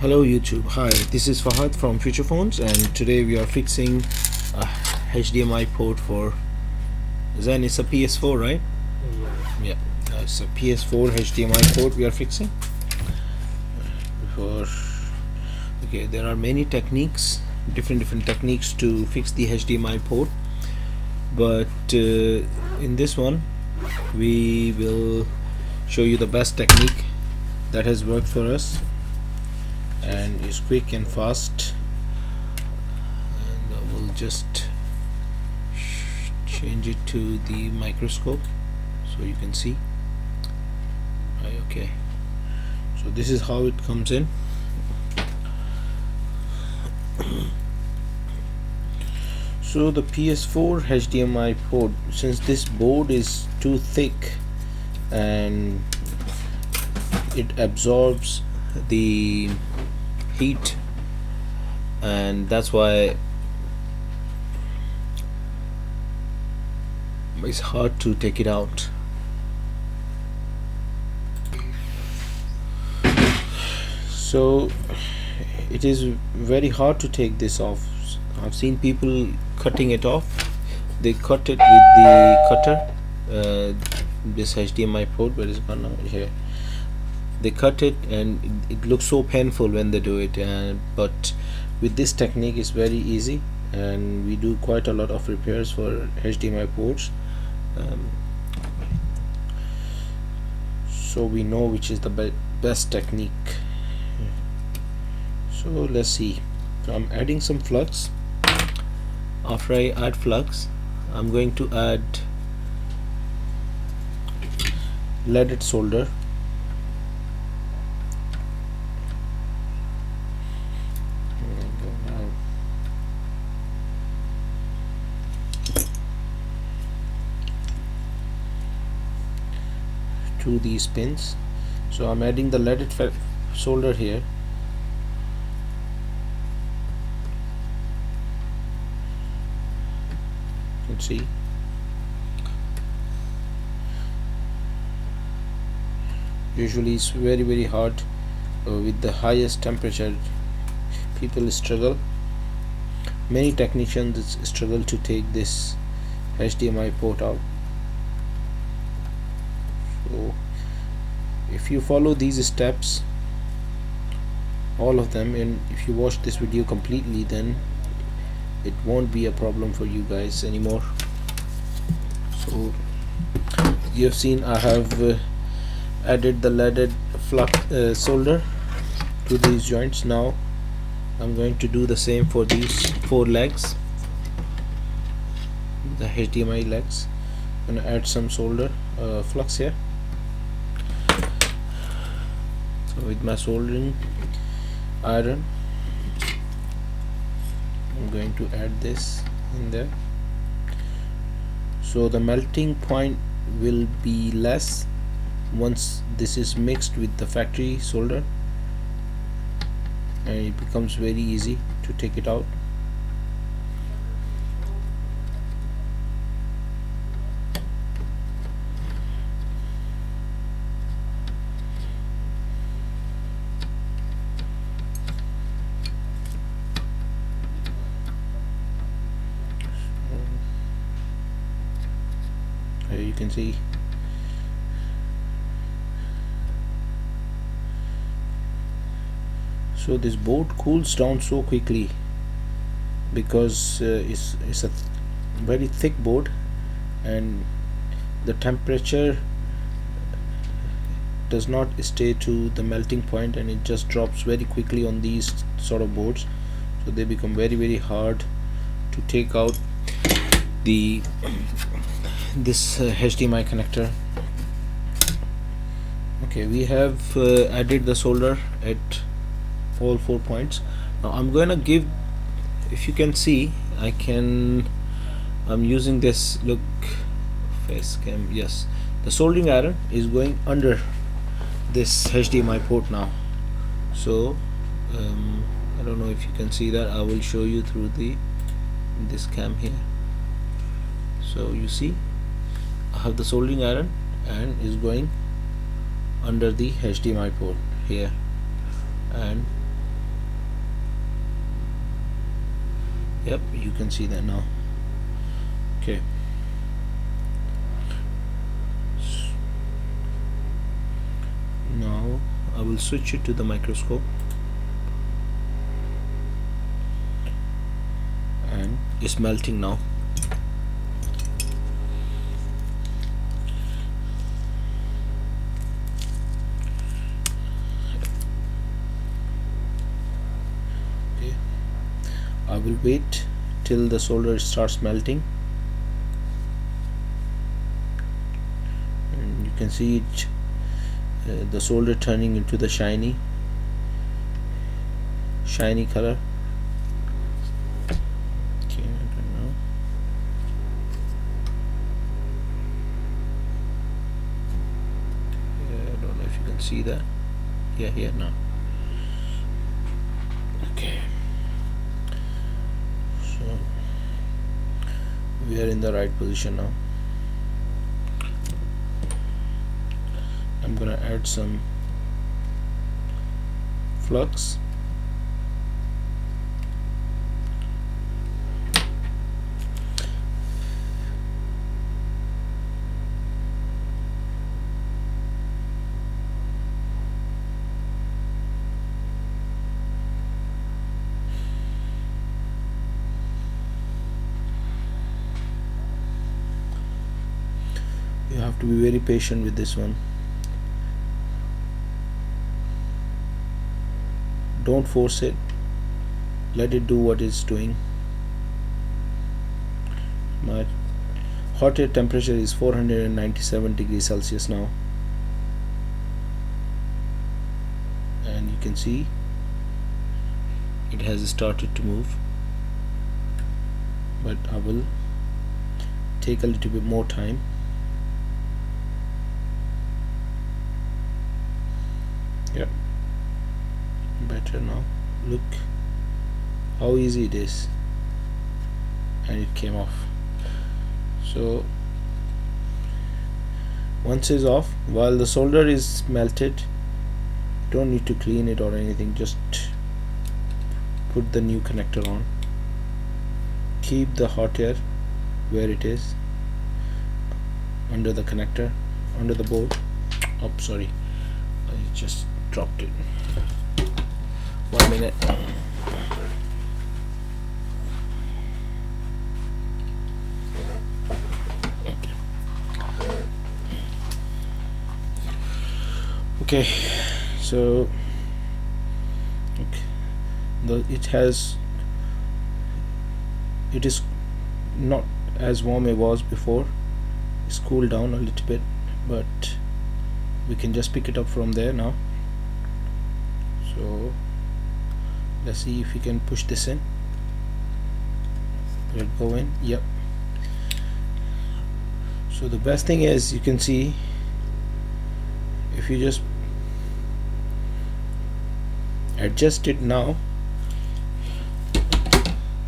Hello YouTube. Hi, this is Fahad from Future Phones, and today we are fixing a HDMI port for Zen. It's a PS4, right? Yeah, it's a PS4 HDMI port we are fixing. For okay, there are many techniques, different techniques to fix the HDMI port, but in this one we will show you the best technique that has worked for us and is quick and fast. And I will just change it to the microscope so you can see. Right, okay, so this is how it comes in. So the PS4 HDMI port, since this board is too thick and it absorbs the heat, and that's why it's hard to take it out. So it is very hard to take this off. I've seen people cutting it off. They cut it with the cutter, this HDMI port, where is it gone now? Here they cut it, and it looks so painful when they do it, but with this technique it's very easy, and we do quite a lot of repairs for HDMI ports, so we know which is the best technique. So let's see. So I'm adding some flux. After I add flux, I'm going to add leaded solder. To these pins. So I'm adding the leaded solder here. You can see. Usually it's very hard with the highest temperature. People struggle. Many technicians struggle to take this HDMI port out. So if you follow these steps, all of them, and if you watch this video completely, then it won't be a problem for you guys anymore. So you have seen I have added the leaded flux solder to these joints. Now I'm going to do the same for these 4 legs, the HDMI legs. I'm going to add some solder flux here. So with my soldering iron, I'm going to add this in there, so the melting point will be less once this is mixed with the factory solder, and it becomes very easy to take it out. Here you can see. So this board cools down so quickly because it's a very thick board, and the temperature does not stay to the melting point, and it just drops very quickly on these sort of boards, so they become very hard to take out this HDMI connector. Okay, we have added the solder at all 4 points. Now I'm going to give, if you can see, I'm using this, look, face cam, yes, the soldering iron is going under this HDMI port now. So I don't know if you can see that. I will show you through this cam here. So you see I have the soldering iron and is going under the HDMI port here, and Yep, you can see that now. Okay. Now I will switch it to the microscope, and it's melting now. Okay, I will wait till the solder starts melting, and you can see it, the solder turning into the shiny color. Okay, I don't know. I don't know if you can see that. Yeah, here now. Okay, so we are in the right position now. I'm gonna add some flux. You have to be very patient with this one. Don't force it, let it do what it's doing. My hot air temperature is 497 degrees Celsius now, and you can see it has started to move, but I will take a little bit more time. Yep, better now. Look how easy it is, and it came off. So once it's off, while the solder is melted, don't need to clean it or anything, just put the new connector on. Keep the hot air where it is, under the connector, under the board. Oh, sorry, I just dropped it. 1 minute. Okay, so it is not as warm it was before. It's cooled down a little bit, but we can just pick it up from there now. So let's see if we can push this in. Let it go in. Yep. So the best thing is, you can see, if you just adjust it now,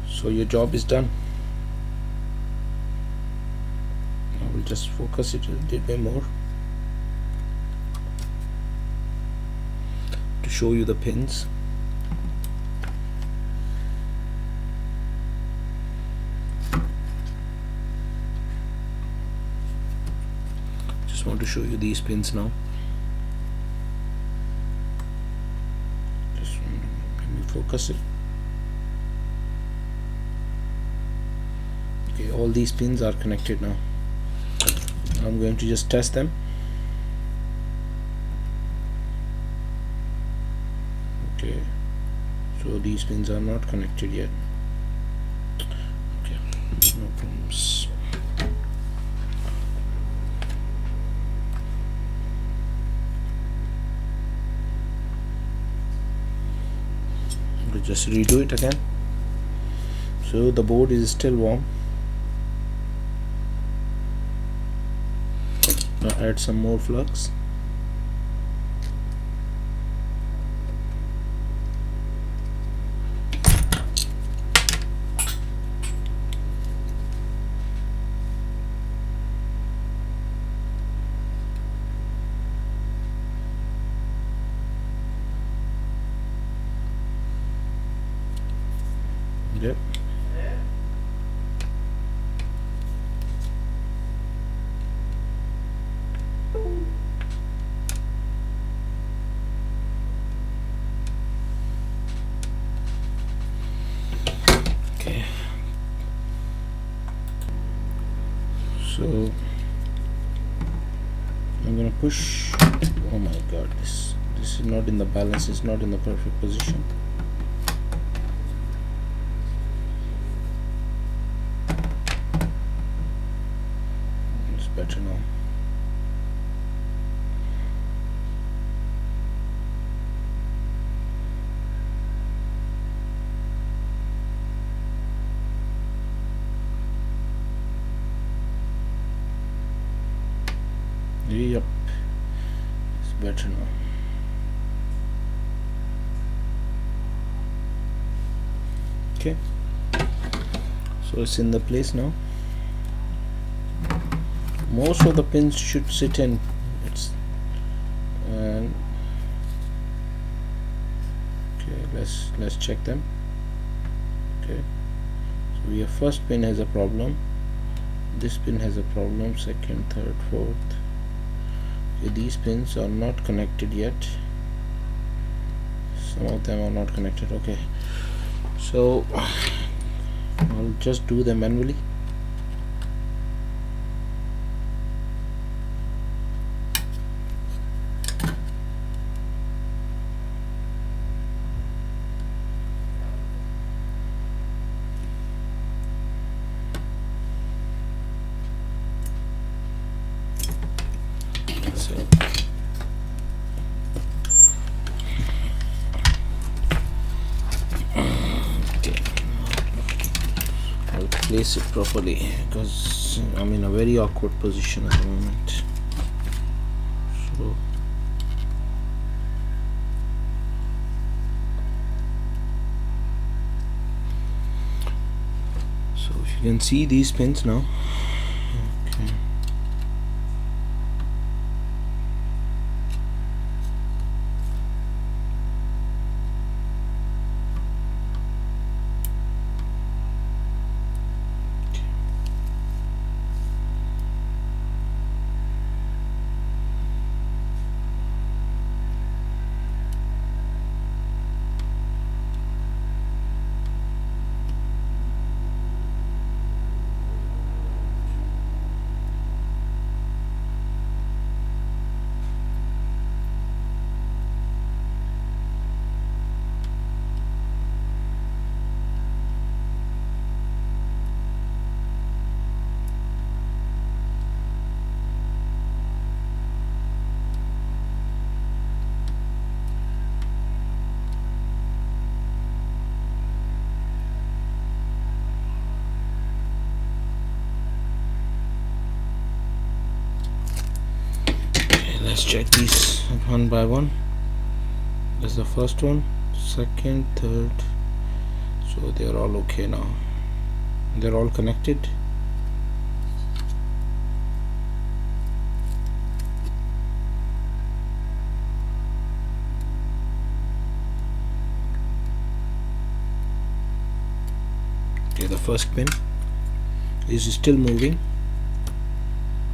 so your job is done. I will just focus it a little bit more to show you the pins. Just want to show you these pins now. Just let me focus it. Okay, all these pins are connected now. I'm going to just test them. Okay, so these pins are not connected yet. Okay, no problems. We'll just redo it again. So the board is still warm. Now add some more flux. Yep. So I'm gonna push. Oh my god, this is not in the balance, it's not in the perfect position. It's better now. Yep, it's better now. Okay, so it's in the place now. Most of the pins should sit in. And okay, let's check them. Okay, so we have first pin has a problem, this pin has a problem, second, third, fourth. Okay, these pins are not connected yet. Some of them are not connected. Okay, so I'll just do them manually. So place it properly because I'm in a very awkward position at the moment. So if you can see these pins now. Okay. Let's check these one by one. That's the first one, second, third. So they're all okay now. They're all connected. Okay, the first pin is still moving.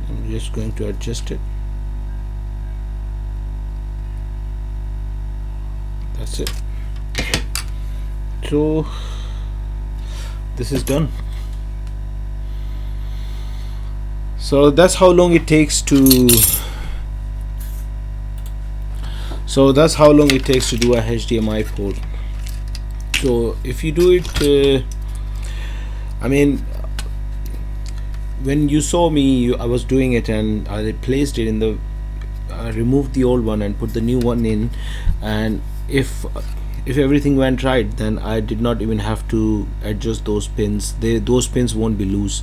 I'm just going to adjust it. That's it. So this is done. So that's how long it takes to do a HDMI port. So if you do it, I mean, when you saw me, I was doing it and I replaced it in the removed the old one and put the new one in, and if everything went right, then I did not even have to adjust those pins. Those pins won't be loose,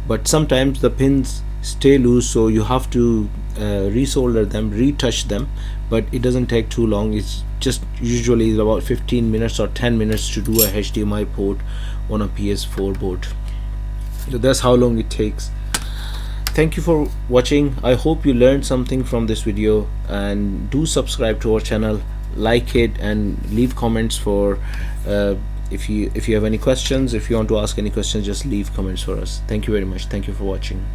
but sometimes the pins stay loose, so you have to resolder them, retouch them, but it doesn't take too long. It's just usually about 15 minutes or 10 minutes to do a HDMI port on a PS4 board. So that's how long it takes. Thank you for watching. I hope you learned something from this video, and do subscribe to our channel, like it, and leave comments for if you have any questions. If you want to ask any questions, just leave comments for us. Thank you very much. Thank you for watching.